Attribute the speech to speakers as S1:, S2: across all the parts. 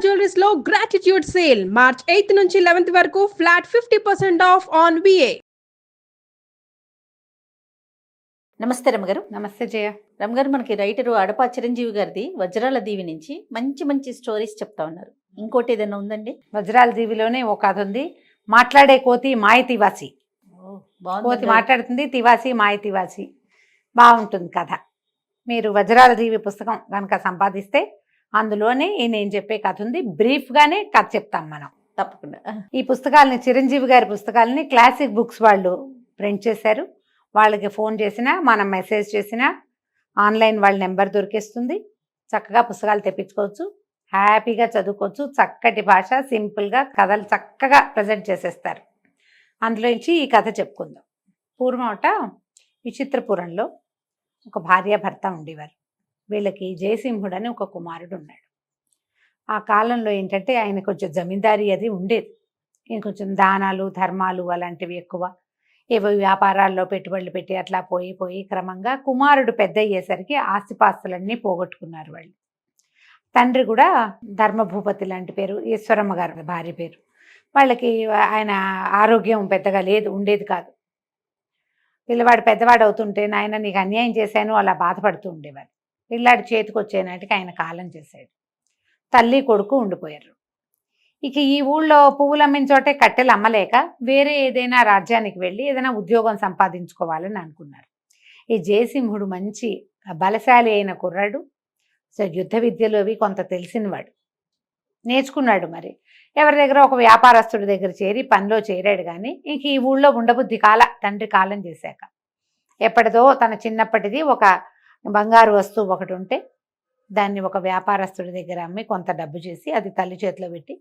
S1: Jewelleries లో gratitude sale March 8 నుంచి 11 వరకు ఫ్లాట్ 50% ఆఫ్ ఆన్ విఏ.
S2: నమస్తే రమగారు.
S3: నమస్తే జయ.
S2: రమగారు, మనకి రైటరు అడపా చిరంజీవి గారిది వజ్రాల దీవి నుంచి మంచి మంచి స్టోరీస్ చెప్తా ఉన్నారు. ఇంకోటి ఏదైనా ఉందండి?
S3: వజ్రాల దీవిలోనే ఒక కథ ఉంది, మాట్లాడే కోతి మాయ తివాసి. కోతి మాట్లాడుతుంది, తివాసి మాయ తివాసి. బాగుంటుంది కథ. మీరు వజ్రాల దీవి పుస్తకం కనుక సంపాదిస్తే అందులోనే నేను చెప్పే కథ ఉంది. బ్రీఫ్గానే కథ చెప్తాం మనం.
S2: తప్పకుండా.
S3: ఈ పుస్తకాలని, చిరంజీవి గారి పుస్తకాలని క్లాసిక్ బుక్స్ వాళ్ళు ప్రింట్ చేశారు. వాళ్ళకి ఫోన్ చేసినా, మనం మెసేజ్ చేసినా ఆన్లైన్ వాళ్ళ నెంబర్ దొరికేస్తుంది. చక్కగా పుస్తకాలు తెప్పించుకోవచ్చు, హ్యాపీగా చదువుకోవచ్చు. చక్కటి భాష, సింపుల్గా కథలు చక్కగా ప్రజెంట్ చేసేస్తారు. అందులో నుంచి ఈ కథ చెప్పుకుందాం. పూర్వమట విచిత్రపురంలో ఒక భార్యాభర్త ఉండేవారు. వీళ్ళకి జయసింహుడు అని ఒక కుమారుడు ఉన్నాడు. ఆ కాలంలో ఏంటంటే ఆయన కొంచెం జమీందారీ అది ఉండేది. ఈయన కొంచెం దానాలు ధర్మాలు అలాంటివి ఎక్కువ. ఏవో వ్యాపారాల్లో పెట్టుబడులు పెట్టి అట్లా పోయి క్రమంగా కుమారుడు పెద్ద అయ్యేసరికి ఆస్తిపాస్తులన్నీ పోగొట్టుకున్నారు వాళ్ళు. తండ్రి కూడా ధర్మభూపతి లాంటి పేరు, ఈశ్వరమ్మ గారు భార్య పేరు. వాళ్ళకి ఆయన ఆరోగ్యం పెద్దగా ఉండేది కాదు. పిల్లవాడు పెద్దవాడు అవుతుంటే నాయన నీకు అన్యాయం చేశాను అలా బాధపడుతూ ఉండేవారు. పిల్లాడి చేతికి వచ్చేనాటికి ఆయన కాలం చేశాడు. తల్లి కొడుకు ఉండిపోయారు. ఇక ఈ ఊళ్ళో పువ్వులు అమ్మిన చోటే కట్టెలు అమ్మలేక వేరే ఏదైనా రాజ్యానికి వెళ్ళి ఏదైనా ఉద్యోగం సంపాదించుకోవాలని అనుకున్నారు. ఈ జయసింహుడు మంచి బలశాలి అయిన కుర్రాడు. సో యుద్ధ విద్యలు అవి కొంత తెలిసినవాడు, నేర్చుకున్నాడు. మరి ఎవరి దగ్గర ఒక వ్యాపారస్తుడి దగ్గర చేరి పనిలో చేరాడు. కానీ ఇంక ఈ ఊళ్ళో ఉండబుద్ధి తండ్రి కాలం చేశాక ఎప్పటిదో తన చిన్నప్పటిది ఒక బంగారు వస్తువు ఒకటి ఉంటే దాన్ని ఒక వ్యాపారస్తుడి దగ్గర అమ్మి కొంత డబ్బు చేసి అది తల్లి చేతిలో పెట్టి,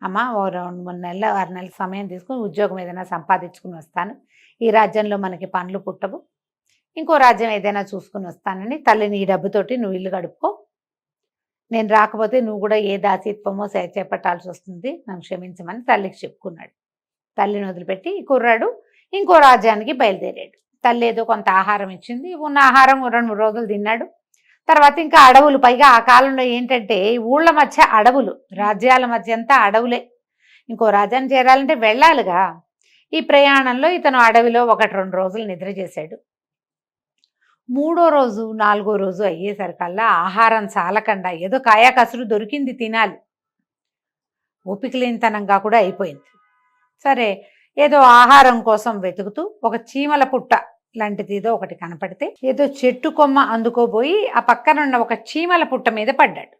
S3: అమ్మ ఓ 2-3 నెలలు 6 నెలల సమయం తీసుకుని ఉద్యోగం ఏదైనా సంపాదించుకుని వస్తాను, ఈ రాజ్యంలో మనకి పనులు పుట్టవు, ఇంకో రాజ్యం ఏదైనా చూసుకుని వస్తానని తల్లిని ఈ డబ్బుతోటి నువ్వు ఇల్లు గడుపుకో, నేను రాకపోతే నువ్వు కూడా ఏ దాసీత్వమో చేపట్టాల్సి వస్తుంది, నన్ను క్షమించమని తల్లికి చెప్పుకున్నాడు. తల్లిని వదిలిపెట్టి కుర్రాడు ఇంకో రాజ్యానికి బయలుదేరాడు. తల్లి ఏదో కొంత ఆహారం ఇచ్చింది, ఉన్న ఆహారం 2-3 రోజులు తిన్నాడు. తర్వాత ఇంకా అడవులు, పైగా ఆ కాలంలో ఏంటంటే ఊళ్ళ మధ్య అడవులు, రాజ్యాల మధ్య అంతా అడవులే. ఇంకో రాజ్యాన్ని చేరాలంటే వెళ్ళాలిగా. ఈ ప్రయాణంలో ఇతను అడవిలో 1-2 రోజులు నిద్ర చేశాడు. 3వ రోజు 4వ రోజు అయ్యేసరికల్లా ఆహారం చాలకుండా ఏదో కాయా కసురు దొరికింది తినాలి, ఓపిక లేనితనంగా కూడా అయిపోయింది. సరే ఏదో ఆహారం కోసం వెతుకుతూ ఒక చీమల పుట్ట లాంటిది ఏదో ఒకటి కనపడితే ఏదో చెట్టు కొమ్మ అందుకోబోయి ఆ పక్కనున్న ఒక చీమల పుట్ట మీద పడ్డాడు.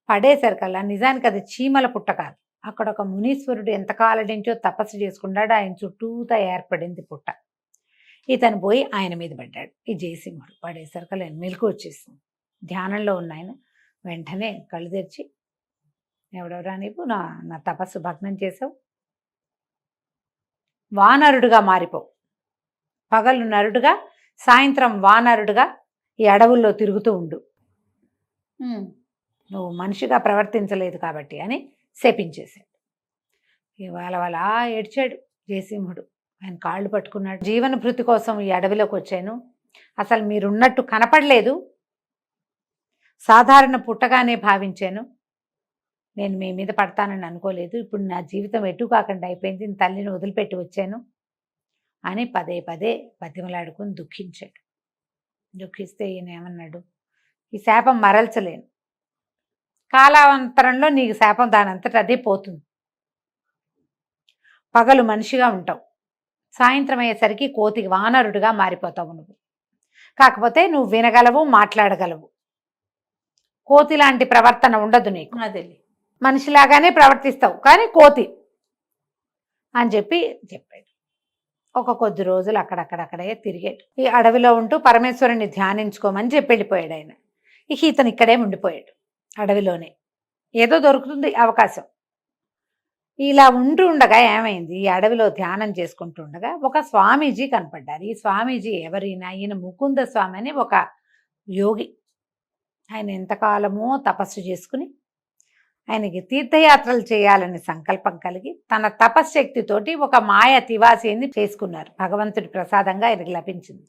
S3: పడేసరికల్లా నిజానికి అది చీమల పుట్ట కాదు, అక్కడ ఒక మునీశ్వరుడు ఎంతకాలం నుంచో తపస్సు చేసుకున్నాడు, ఆయన చుట్టూతా ఏర్పడింది పుట్ట. ఇతను పోయి ఆయన మీద పడ్డాడు. ఈ జయసింహుడు పడేసరికల్లా మెలకు వచ్చేసింది. ధ్యానంలో ఉన్న ఆయన వెంటనే కళ్ళు తెరిచి, ఎవడెవరా నీవు, నా తపస్సు భగ్నం చేసావు, వానరుడుగా మారిపోవు, పగలు నరుడుగా సాయంత్రం వానరుడుగా ఈ అడవుల్లో తిరుగుతూ ఉండు, నువ్వు మనిషిగా ప్రవర్తించలేదు కాబట్టి అని శపించేశాడు. ఇవాళ వాళ్ళ ఏడ్చాడు జయసింహుడు. ఆయన కాళ్ళు పట్టుకున్నాడు. జీవన భృతి కోసం ఈ అడవిలోకి వచ్చాను, అసలు మీరున్నట్టు కనపడలేదు, సాధారణ పుట్టగానే భావించాను, నేను మీ మీద పడతానని అనుకోలేదు, ఇప్పుడు నా జీవితం ఎటు కాకుండా అయిపోయింది, తల్లిని వదిలిపెట్టి వచ్చాను అని పదే బతిమలాడుకుని దుఃఖించాడు. దుఃఖిస్తే ఈయన ఏమన్నాడు, ఈ శాపం మరల్చలేను, కాలాంతరంలో నీకు శాపం దానంతట అదే పోతుంది, పగలు మనిషిగా ఉంటావు, సాయంత్రం అయ్యేసరికి కోతికి వానరుడుగా మారిపోతావు నువ్వు, కాకపోతే నువ్వు వినగలవు, మాట్లాడగలవు, కోతి లాంటి ప్రవర్తన ఉండదు నీకు,
S2: అదే
S3: మనిషిలాగానే ప్రవర్తిస్తావు కానీ కోతి అని చెప్పాడు. ఒక కొద్ది రోజులు అక్కడక్కడే తిరిగాడు. ఈ అడవిలో ఉంటూ పరమేశ్వరుని ధ్యానించుకోమని చెప్పి వెళ్ళిపోయాడు ఆయన. ఇక ఇతను ఇక్కడే ఉండిపోయాడు అడవిలోనే. ఏదో దొరుకుతుంది అవకాశం. ఇలా ఉండగా ఏమైంది, ఈ అడవిలో ధ్యానం చేసుకుంటూ ఉండగా ఒక స్వామీజీ కనపడ్డారు. ఈ స్వామీజీ ఎవరైనా, ఈయన ముకుంద స్వామి అని ఒక యోగి. ఆయన ఎంతకాలమో తపస్సు చేసుకుని ఆయనకి తీర్థయాత్రలు చేయాలని సంకల్పం కలిగి తన తపశ్శక్తితోటి ఒక మాయ తివాసిని చేసుకున్నారు. భగవంతుడి ప్రసాదంగా ఆయనకి లభించింది.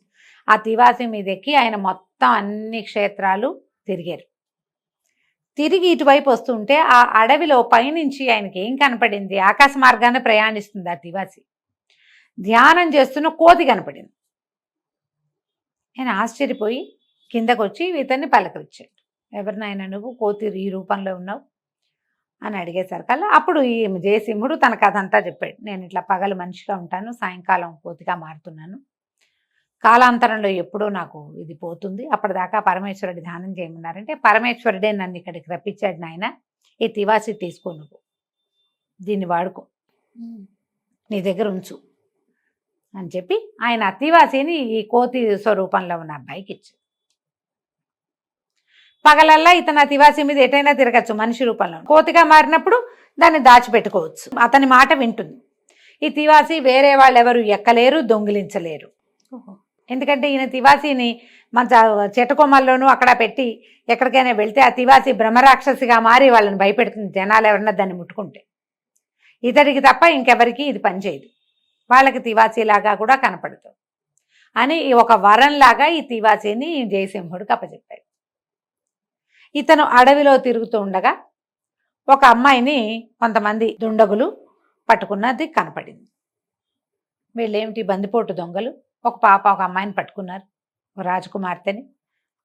S3: ఆ తివాసి మీద ఎక్కి ఆయన మొత్తం అన్ని క్షేత్రాలు తిరిగారు. తిరిగి ఇటువైపు వస్తుంటే ఆ అడవిలో పైనుంచి ఆయనకి ఏం కనపడింది? ఆకాశ మార్గాన ప్రయాణిస్తుంది ఆ తివాసి. ధ్యానం చేస్తున్న కోతి కనపడింది. ఆయన ఆశ్చర్యపోయి కిందకొచ్చి ఇతన్ని పలకరించాడు. ఎవరు నాయన నువ్వు? కోతి ఈ రూపంలో ఉన్నావు అని అడిగేసరికల్లా అప్పుడు ఈ జయసింహుడు తన కథ అంతా చెప్పాడు. నేను ఇట్లా పగలు మనిషిగా ఉంటాను, సాయంకాలం కోతిగా మారుతున్నాను. కాలాంతరంలో ఎప్పుడూ నాకు ఇది పోతుంది. అప్పటిదాకా పరమేశ్వరుడి ధ్యానం చేయమన్నారంటే, పరమేశ్వరుడే నన్ను ఇక్కడికి రప్పించాడు నాయన, ఈ తివాసి తీసుకో, నువ్వు దీన్ని వాడుకో, నీ దగ్గర ఉంచు అని చెప్పి ఆయన ఆ తివాసిని ఈ కోతి స్వరూపంలో ఉన్న అబ్బాయికి ఇచ్చాడు. పగలల్లా ఇతను ఆ తివాసి మీద ఎటైనా తిరగచ్చు మనిషి రూపంలో. కోతిగా మారినప్పుడు దాన్ని దాచిపెట్టుకోవచ్చు. అతని మాట వింటుంది. ఈ తివాసి వేరే వాళ్ళు ఎవరు ఎక్కలేరు, దొంగిలించలేరు. ఎందుకంటే ఈయన తివాసిని మన చెట్టుకొమ్మల్లోనూ అక్కడ పెట్టి ఎక్కడికైనా వెళ్తే ఆ తివాసి బ్రహ్మరాక్షసిగా మారి వాళ్ళని భయపెడుతుంది, జనాలు ఎవరన్నా దాన్ని ముట్టుకుంటే. ఇతడికి తప్ప ఇంకెవరికి ఇది పనిచేయదు, వాళ్ళకి తివాసీలాగా కూడా కనపడదు అని ఒక వరంలాగా ఈ తివాసీని జయసింహుడికి అప్పచెప్పాడు. ఇతను అడవిలో తిరుగుతూ ఉండగా ఒక అమ్మాయిని కొంతమంది దుండగులు పట్టుకున్నది కనపడింది. వీళ్ళేమిటి బందిపోటు దొంగలు, ఒక పాప ఒక అమ్మాయిని పట్టుకున్నారు, రాజకుమార్తెని.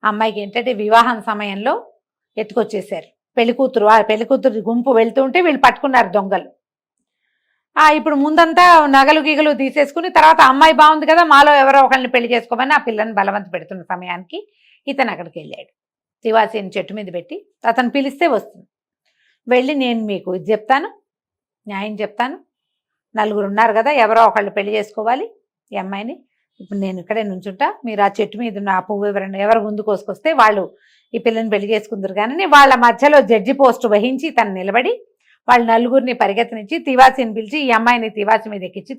S3: అమ్మాయికి ఏంటంటే వివాహం సమయంలో ఎత్తుకొచ్చేసారు. పెళ్లికూతురు, ఆ పెళ్లికూతురు గుంపు వెళ్తూ ఉంటే వీళ్ళు పట్టుకున్నారు దొంగలు. ఇప్పుడు ముందంతా నగలు గీగలు తీసేసుకుని తర్వాత అమ్మాయి బాగుంది కదా, మాలో ఎవరో ఒకరిని పెళ్లి చేసుకోమని ఆ పిల్లని బలవంత పెడుతున్న సమయానికి ఇతను అక్కడికి వెళ్ళాడు. తివాసిని చెట్టు మీద పెట్టి అతను పిలిస్తే వస్తుంది. వెళ్ళి నేను మీకు ఇది చెప్తాను, న్యాయం చెప్తాను, నలుగురు ఉన్నారు కదా, ఎవరో ఒకళ్ళు పెళ్లి చేసుకోవాలి ఈ అమ్మాయిని, ఇప్పుడు నేను ఇక్కడే నుంచుంటా, మీరు ఆ చెట్టు మీద ఉన్న ఆ పువ్వు ఎవరు ముందు కోసుకొస్తే వాళ్ళు ఈ పిల్లని పెళ్లి చేసుకుందరు. కానీ వాళ్ళ మధ్యలో జడ్జి పోస్టు వహించి తను నిలబడి వాళ్ళు నలుగురిని పరిగెత్తనిచ్చి తివాసిని పిలిచి ఈ అమ్మాయిని తివాసి మీద ఎక్కించి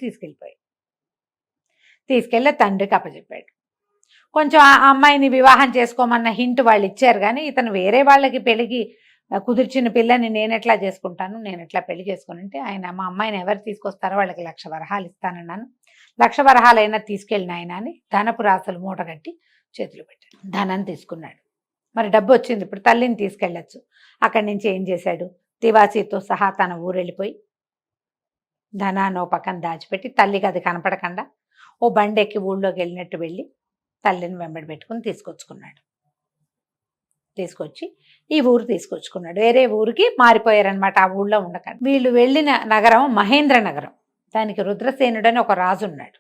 S3: తీసుకెళ్ళి తండ్రికి అప్పచెప్పాడు. కొంచెం ఆ అమ్మాయిని వివాహం చేసుకోమన్న హింట్ వాళ్ళు ఇచ్చారు. కానీ ఇతను వేరే వాళ్ళకి పెళ్లికి కుదిర్చిన పిల్లని నేను ఎట్లా చేసుకుంటాను, నేను ఎట్లా పెళ్లి చేసుకుని, ఆయన మా అమ్మాయిని ఎవరు తీసుకొస్తారో వాళ్ళకి 1,00,000 వరహాలు ఇస్తానన్నాను, 1,00,000 వరహాలైనా తీసుకెళ్ళిన ఆయన అని ధనపు రాసులు మూట కట్టి చేతులు పెట్టాడు. ధనం తీసుకున్నాడు. మరి డబ్బు వచ్చింది, ఇప్పుడు తల్లిని తీసుకెళ్ళచ్చు. అక్కడి నుంచి ఏం చేశాడు, తివాసీతో సహా తన ఊరు వెళ్ళిపోయి ధనాన్ని ఓ పక్కన దాచిపెట్టి తల్లికి అది కనపడకుండా ఓ బండెక్కి ఊళ్ళోకి వెళ్ళినట్టు వెళ్ళి తల్లిని వెంబడి పెట్టుకుని తీసుకొచ్చి ఈ ఊరు తీసుకొచ్చుకున్నాడు. వేరే ఊరికి మారిపోయారనమాట, ఆ ఊళ్ళో ఉండకండి. వీళ్ళు వెళ్ళిన నగరం మహేంద్ర నగరం. దానికి రుద్రసేనుడు అని ఒక రాజు ఉన్నాడు.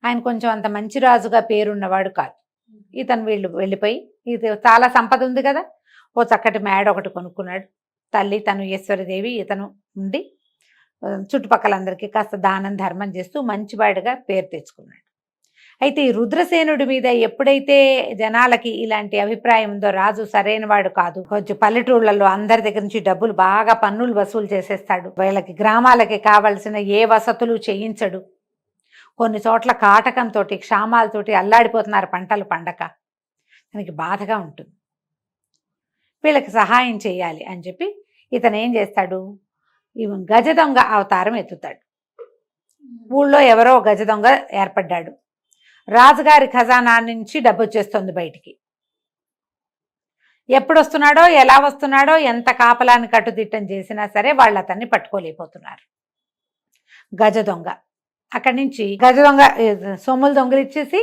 S3: ఆయన కొంచెం అంత మంచి రాజుగా పేరున్నవాడు కాదు. వీళ్ళు వెళ్ళిపోయి, ఇది చాలా సంపద ఉంది కదా, ఓ చక్కటి మేడ ఒకటి కొనుక్కున్నాడు. తల్లి తను ఈశ్వరదేవి, ఇతను ఉండి చుట్టుపక్కలందరికీ కాస్త దానం ధర్మం చేస్తూ మంచివాడిగా పేరు తెచ్చుకున్నాడు. అయితే ఈ రుద్రసేనుడి మీద ఎప్పుడైతే జనాలకి ఇలాంటి అభిప్రాయం ఉందో, రాజు సరైన వాడు కాదు, కొంచెం పల్లెటూళ్ళల్లో అందరి దగ్గర నుంచి డబ్బులు బాగా పన్నులు వసూలు చేసేస్తాడు, వీళ్ళకి గ్రామాలకి కావలసిన ఏ వసతులు చేయించడు, కొన్ని చోట్ల కాటకంతో క్షామాలతోటి అల్లాడిపోతున్నారు పంటలు పండక, దానికి బాధగా ఉంటుంది. వీళ్ళకి సహాయం చేయాలి అని చెప్పి ఇతను ఏం చేస్తాడు, గజ దొంగ అవతారం ఎత్తుతాడు. ఊళ్ళో ఎవరో గజ దొంగ ఏర్పడ్డాడు. రాజుగారి ఖజానా నుంచి డబ్బు వచ్చేస్తుంది బయటికి. ఎప్పుడు వస్తున్నాడో, ఎలా వస్తున్నాడో, ఎంత కాపలాన్ని కట్టుదిట్టం చేసినా సరే వాళ్ళు అతన్ని పట్టుకోలేకపోతున్నారు. గజ దొంగ అక్కడి నుంచి గజ దొంగ సొమ్ములు దొంగలిచ్చేసి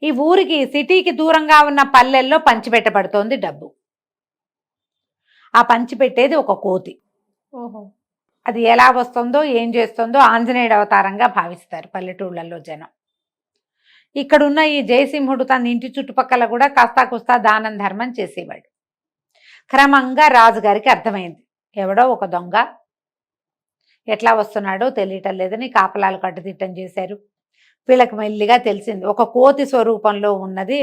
S3: ఈ ఊరికి, సిటీకి దూరంగా ఉన్న పల్లెల్లో పంచిపెట్టబడుతోంది డబ్బు. ఆ పంచిపెట్టేది ఒక కోతి. అది ఎలా వస్తుందో ఏం చేస్తుందో ఆంజనేయుడు అవతారంగా భావిస్తారు పల్లెటూళ్ళల్లో జనం. ఇక్కడున్న ఈ జయసింహుడు తన ఇంటి చుట్టుపక్కల కూడా కాస్తా కుస్తా దానం ధర్మం చేసేవాడు. క్రమంగా రాజుగారికి అర్థమైంది, ఎవడో ఒక దొంగ ఎట్లా వస్తున్నాడో తెలియటం లేదని కాపలాలు కట్టుదిట్టం చేశారు. వీళ్ళకి మెల్లిగా తెలిసింది, ఒక కోతి స్వరూపంలో ఉన్నది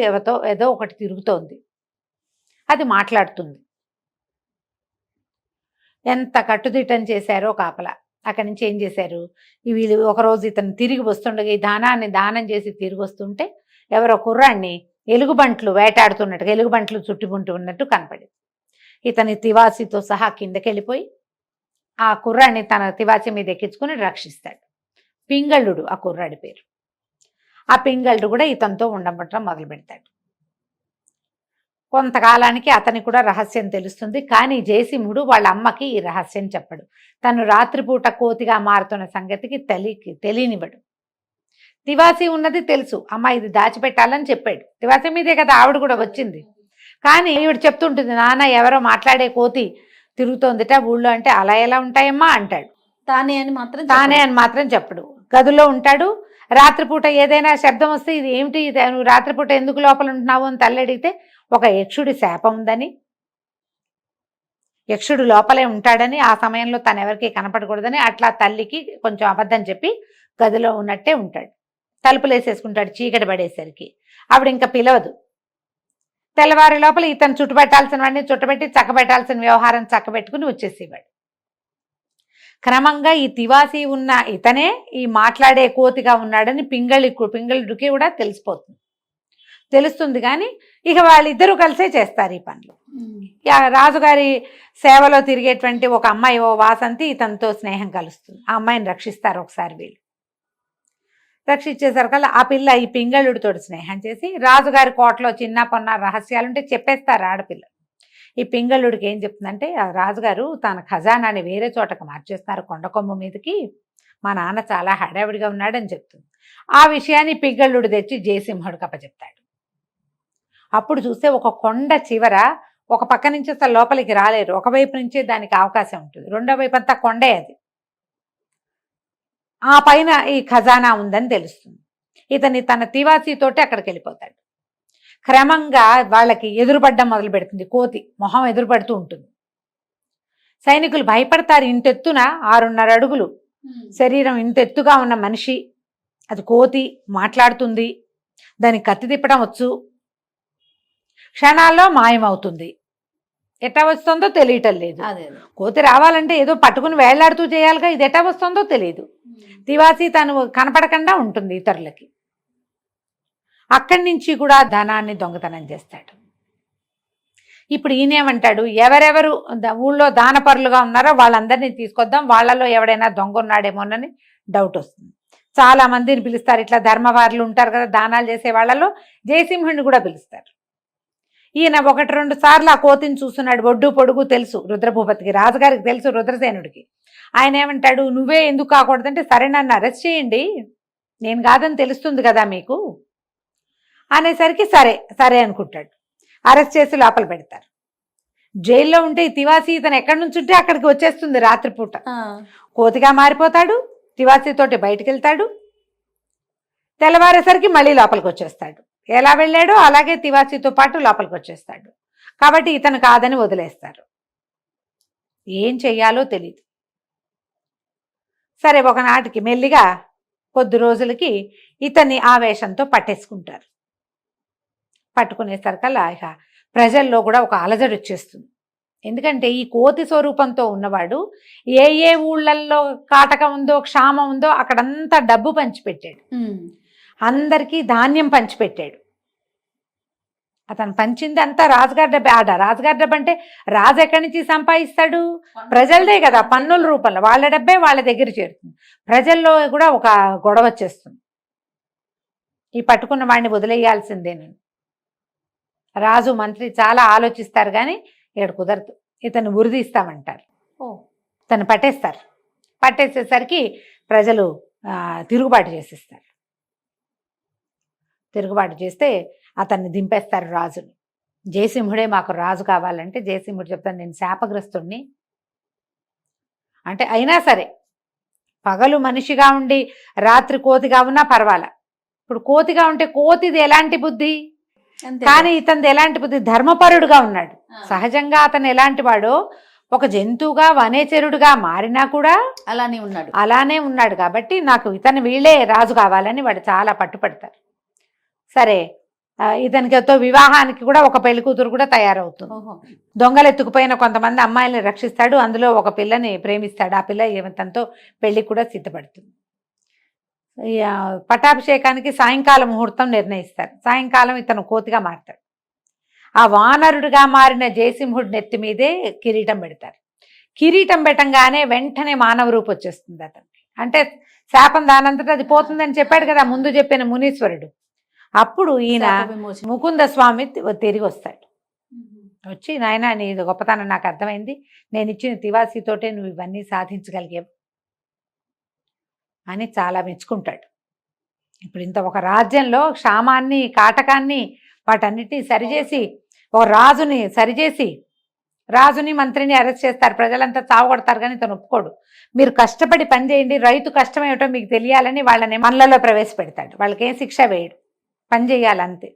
S3: ఏదో ఒకటి తిరుగుతోంది, అది మాట్లాడుతుంది. ఎంత కట్టుదిట్టం చేశారో కాపలా. అక్కడి నుంచి ఏం చేశారు, వీళ్ళు ఒకరోజు ఇతను తిరిగి వస్తుండగా ఈ దానాన్ని దానం చేసి తిరిగి వస్తుంటే ఎవరో కుర్రాన్ని ఎలుగుబంట్లు వేటాడుతున్నట్టుగా, ఎలుగుబంట్లు చుట్టుకుంటూ ఉన్నట్టు కనపడింది. ఇతని తివాసితో సహా కిందకెళ్ళిపోయి ఆ కుర్రాన్ని తన తివాసి మీద ఎక్కించుకుని రక్షిస్తాడు. పింగళుడు ఆ కుర్రాడి పేరు. ఆ పింగళుడు కూడా ఇతనితో ఉండబట్టడం మొదలు పెడతాడు. కొంతకాలానికి అతనికి కూడా రహస్యం తెలుస్తుంది. కానీ జయసింహుడు వాళ్ళ అమ్మకి ఈ రహస్యం చెప్పడు. తను రాత్రిపూట కోతిగా మారుతున్న సంగతికి తెలియనివ్వడు. తివాసి ఉన్నది తెలుసు, అమ్మ ఇది దాచిపెట్టాలని చెప్పాడు. తివాసి మీదే కదా ఆవిడ కూడా వచ్చింది. కానీ ఈవిడ చెప్తుంటుంది, నాన్న ఎవరో మాట్లాడే కోతి తిరుగుతోందిట ఊళ్ళో. అంటే అలా ఎలా ఉంటాయమ్మా అంటాడు.
S2: తానే అని మాత్రం
S3: చెప్పడు. గదిలో ఉంటాడు. రాత్రిపూట ఏదైనా శబ్దం వస్తే ఇది ఏమిటి, నువ్వు రాత్రిపూట ఎందుకు లోపల ఉంటున్నావు అని తల్లి అడిగితే ఒక యక్షుడి శాపం ఉందని, యక్షుడు లోపలే ఉంటాడని, ఆ సమయంలో తను ఎవరికి కనపడకూడదని అట్లా తల్లికి కొంచెం అబద్ధం చెప్పి గదిలో ఉన్నట్టే ఉంటాడు. తలుపులు వేసేసుకుంటాడు చీకటి పడేసరికి. ఆవిడ ఇంకా పిలవదు. తెల్లవారి లోపల ఇతను చుట్టుపెట్టాల్సినవన్నీ చుట్టబెట్టి చక్కబెట్టాల్సిన వ్యవహారం చక్కబెట్టుకుని వచ్చేసేవాడు. క్రమంగా ఈ తివాసి ఉన్న ఇతనే ఈ మాట్లాడే కోతిగా ఉన్నాడని పింగళుడికి కూడా తెలుస్తుంది. కానీ ఇక వాళ్ళిద్దరూ కలిసే చేస్తారు ఈ పనులు. రాజుగారి సేవలో తిరిగేటువంటి ఒక అమ్మాయి, ఓ వాసంతి, ఇతనితో స్నేహం కలుస్తుంది. ఆ అమ్మాయిని రక్షిస్తారు ఒకసారి వీళ్ళు. రక్షించేసరికల్లా ఆ పిల్ల ఈ పింగళుడితో స్నేహం చేసి రాజుగారి కోటలో చిన్న పొన్న రహస్యాలుంటే చెప్పేస్తారు ఆడపిల్ల. ఈ పింగళుడికి ఏం చెప్తుందంటే, ఆ రాజుగారు తన ఖజానాన్ని వేరే చోటకు మార్చేస్తున్నారు కొండకొమ్మ మీదకి, మా నాన్న చాలా హడావిడిగా ఉన్నాడని చెప్తుంది. ఆ విషయాన్ని పింగళుడు తెచ్చి జయసింహుడికి అప్పచెప్తాడు. అప్పుడు చూస్తే ఒక కొండ చివర ఒక పక్క నుంచి అసలు లోపలికి రాలేరు, ఒకవైపు నుంచే దానికి అవకాశం ఉంటుంది, రెండో వైపు అంతా కొండే అది. ఆ పైన ఈ ఖజానా ఉందని తెలుస్తుంది. ఇతని తన తివాసీతోటి అక్కడికి వెళ్ళిపోతాడు. క్రమంగా వాళ్ళకి ఎదురుపడ్డం మొదలు పెడుతుంది. కోతి మొహం ఎదురుపడుతూ ఉంటుంది. సైనికులు భయపడతారు. ఇంతెత్తున 6.5 అడుగులు శరీరం, ఇంతెత్తుగా ఉన్న మనిషి, అది కోతి, మాట్లాడుతుంది, దానికి కత్తి తిప్పడం వచ్చు, క్షణాల్లో మాయమవుతుంది. ఎట్టా వస్తుందో తెలియటం లేదు. కోతి రావాలంటే ఏదో పట్టుకుని వేళ్లాడుతూ చేయాలిగా, ఇది ఎట్టా వస్తుందో తెలియదు. తివాసి తను కనపడకుండా ఉంటుంది ఇతరులకి. అక్కడి నుంచి కూడా ధనాన్ని దొంగతనం చేస్తాడు. ఇప్పుడు ఈయనేమంటాడు, ఎవరెవరు ఊళ్ళో దానపరులుగా ఉన్నారో వాళ్ళందరినీ తీసుకొద్దాం, వాళ్ళలో ఎవడైనా దొంగ ఉన్నాడేమోనని డౌట్ వస్తుంది. చాలా మందిని పిలుస్తారు. ఇట్లా ధర్మవారులు ఉంటారు కదా దానాలు చేసే వాళ్ళలో, జయసింహుడిని కూడా పిలుస్తారు. ఈయన 1-2 సార్లు ఆ కోతిని చూస్తున్నాడు. ఒడ్డు పొడుగు తెలుసు రుద్రభూపతికి, రాజుగారికి తెలుసు రుద్రసేనుడికి. ఆయన ఏమంటాడు, నువ్వే ఎందుకు కాకూడదంటే, సరే నన్ను అరెస్ట్ చేయండి, నేను కాదని తెలుస్తుంది కదా మీకు అనేసరికి సరే అనుకుంటాడు. అరెస్ట్ చేసి లోపల పెడతారు. జైల్లో ఉంటే ఈ తివాసి ఇతను ఎక్కడి నుంచి ఉంటే అక్కడికి వచ్చేస్తుంది రాత్రిపూట. కోతిగా మారిపోతాడు, తివాసీతోటి బయటకు వెళ్తాడు, తెల్లవారేసరికి మళ్ళీ లోపలికి వచ్చేస్తాడు. ఎలా వెళ్ళాడో అలాగే తివాసీతో పాటు లోపలికి వచ్చేస్తాడు. కాబట్టి ఇతను కాదని వదిలేస్తారు. ఏం చెయ్యాలో తెలీదు. సరే, ఒకనాటికి మెల్లిగా కొద్ది రోజులకి ఇతన్ని ఆవేశంతో పట్టేసుకుంటారు. పట్టుకునేసరికల్లా ఇక ప్రజల్లో కూడా ఒక అలజడి వచ్చేస్తుంది. ఎందుకంటే ఈ కోతి స్వరూపంతో ఉన్నవాడు ఏ ఊళ్ళల్లో కాటకం ఉందో, క్షామం ఉందో అక్కడంతా డబ్బు పంచిపెట్టాడు, అందరికీ ధాన్యం పంచిపెట్టాడు. అతను పంచింది అంతా రాజుగారి డబ్బే. రాజుగారి డబ్బు అంటే రాజు ఎక్కడి నుంచి సంపాదిస్తాడు? ప్రజలదే కదా, పన్నుల రూపంలో వాళ్ళ డబ్బే వాళ్ళ దగ్గర చేరుతుంది. ప్రజల్లో కూడా ఒక గొడవ వచ్చేస్తుంది. ఈ పట్టుకున్న వాడిని వదిలేయాల్సిందేనని రాజు మంత్రి చాలా ఆలోచిస్తారు. కానీ ఇక్కడ కుదరదు, ఇతను ఉరిదీస్తామంటారు. తను పట్టేస్తారు. పట్టేసేసరికి ప్రజలు తిరుగుబాటు చేసేస్తారు. తిరుగుబాటు చేస్తే అతన్ని దింపేస్తారు రాజుని. జయసింహుడే మాకు రాజు కావాలంటే జయసింహుడు చెప్తాను, నేను శాపగ్రస్తుడిని అంటే, అయినా సరే పగలు మనిషిగా ఉండి రాత్రి కోతిగా ఉన్నా పర్వాలా. ఇప్పుడు కోతిగా ఉంటే కోతిది ఎలాంటి బుద్ధి, కానీ ఇతనిది ఎలాంటి బుద్ధి, ధర్మపరుడుగా ఉన్నాడు. సహజంగా అతను ఎలాంటి వాడో, ఒక జంతువుగా వనేచరుడుగా మారినా కూడా అలానే ఉన్నాడు. కాబట్టి నాకు ఇతను వీళ్ళే రాజు కావాలని వాడు చాలా పట్టుపడతారు. సరే, ఇతనితో వివాహానికి కూడా ఒక పెళ్లి కూతురు కూడా తయారవుతుంది. దొంగలు ఎత్తుకుపోయిన కొంతమంది అమ్మాయిల్ని రక్షిస్తాడు. అందులో ఒక పిల్లని ప్రేమిస్తాడు. ఆ పిల్ల తనతో పెళ్లికి కూడా సిద్ధపడుతుంది. పట్టాభిషేకానికి సాయంకాలం ముహూర్తం నిర్ణయిస్తారు. సాయంకాలం ఇతను కోతిగా మారుతాడు. ఆ వానరుడిగా మారిన జయసింహుడి నెత్తి మీదే కిరీటం పెడతారు. కిరీటం పెట్టంగానే వెంటనే మానవ రూపు వచ్చేస్తుంది అతనికి. అంటే శాపం దానంతటా అది పోతుందని చెప్పాడు కదా ముందు చెప్పిన మునీశ్వరుడు. అప్పుడు ఈయన ముకుంద స్వామి తిరిగి వస్తాడు. వచ్చి నాయన నీ గొప్పతనం నాకు అర్థమైంది, నేను ఇచ్చిన తివాసీతోటే నువ్వు ఇవన్నీ సాధించగలిగావు అని చాలా మెచ్చుకుంటాడు. ఇప్పుడు ఇంత ఒక రాజ్యంలో క్షామాన్ని కాటకాన్ని వాటన్నిటిని సరిచేసి ఒక రాజుని సరిచేసి రాజుని మంత్రిని అరెస్ట్ చేస్తారు, ప్రజలంతా చావగొడతారు, కానీ తను ఒప్పుకోడు. మీరు కష్టపడి పని చేయండి, రైతు కష్టం ఏమిటో మీకు తెలియాలని వాళ్ళని మనలలో ప్రవేశపెడతాడు. వాళ్ళకి ఏం శిక్ష వేయడు, పని చేయాలంతే.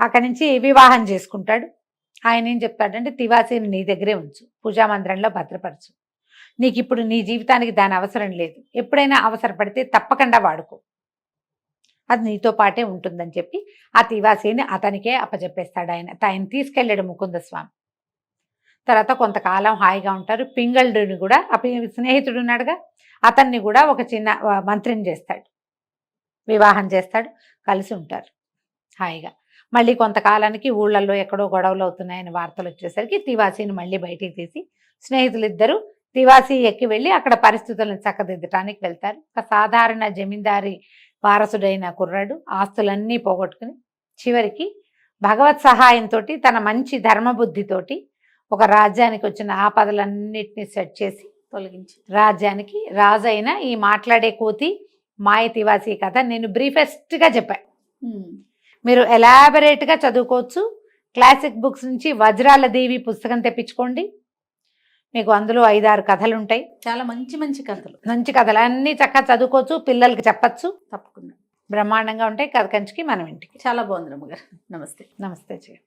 S3: అక్కడి నుంచి వివాహం చేసుకుంటాడు. ఆయన ఏం చెప్తాడంటే తివాసీని నీ దగ్గరే ఉంచు, పూజామందిరంలో భద్రపరచు, నీకు ఇప్పుడు నీ జీవితానికి దాని అవసరం లేదు, ఎప్పుడైనా అవసరపడితే తప్పకుండా వాడుకో, అది నీతో పాటే ఉంటుందని చెప్పి ఆ తివాసీని అతనికే అప్పచెప్పేస్తాడు. ఆయన తీసుకెళ్ళాడు ముకుంద స్వామి. తర్వాత కొంతకాలం హాయిగా ఉంటారు. పింగళుడిని కూడా స్నేహితుడు ఉన్నాడుగా, అతన్ని కూడా ఒక చిన్న మంత్రిని చేస్తాడు, వివాహం చేస్తాడు, కలిసి ఉంటారు హాయిగా. మళ్ళీ కొంతకాలానికి ఊళ్ళల్లో ఎక్కడో గొడవలు అవుతున్నాయని వార్తలు వచ్చేసరికి తివాసీని మళ్ళీ బయటికి తీసి స్నేహితులిద్దరూ తివాసీ ఎక్కి వెళ్ళి అక్కడ పరిస్థితులను చక్కదిద్దటానికి వెళ్తారు. ఒక సాధారణ జమీందారి వారసుడైన కుర్రాడు ఆస్తులన్నీ పోగొట్టుకుని చివరికి భగవత్ సహాయంతో తన మంచి ధర్మబుద్ధితోటి ఒక రాజ్యానికి వచ్చిన ఆపదలన్నిటినీ సెట్ చేసి
S2: తొలగించి
S3: రాజ్యానికి రాజైన ఈ మాట్లాడే కోతి మాయ తివాసీ కథ నేను బ్రీఫెస్ట్గా చెప్పాను. మీరు ఎలాబరేట్గా చదువుకోవచ్చు. క్లాసిక్ బుక్స్ నుంచి వజ్రాల దేవి పుస్తకం తెప్పించుకోండి, మీకు అందులో 5-6 కథలు ఉంటాయి.
S2: చాలా మంచి మంచి కథలు,
S3: మంచి కథలు అన్నీ చక్కగా చదువుకోవచ్చు, పిల్లలకి చెప్పచ్చు,
S2: తప్పకుండా
S3: బ్రహ్మాండంగా ఉంటాయి. కథ కంచికి మనం ఇంటికి.
S2: చాలా బాగుంది రమ్మగారు. నమస్తే.
S3: నమస్తే జయ.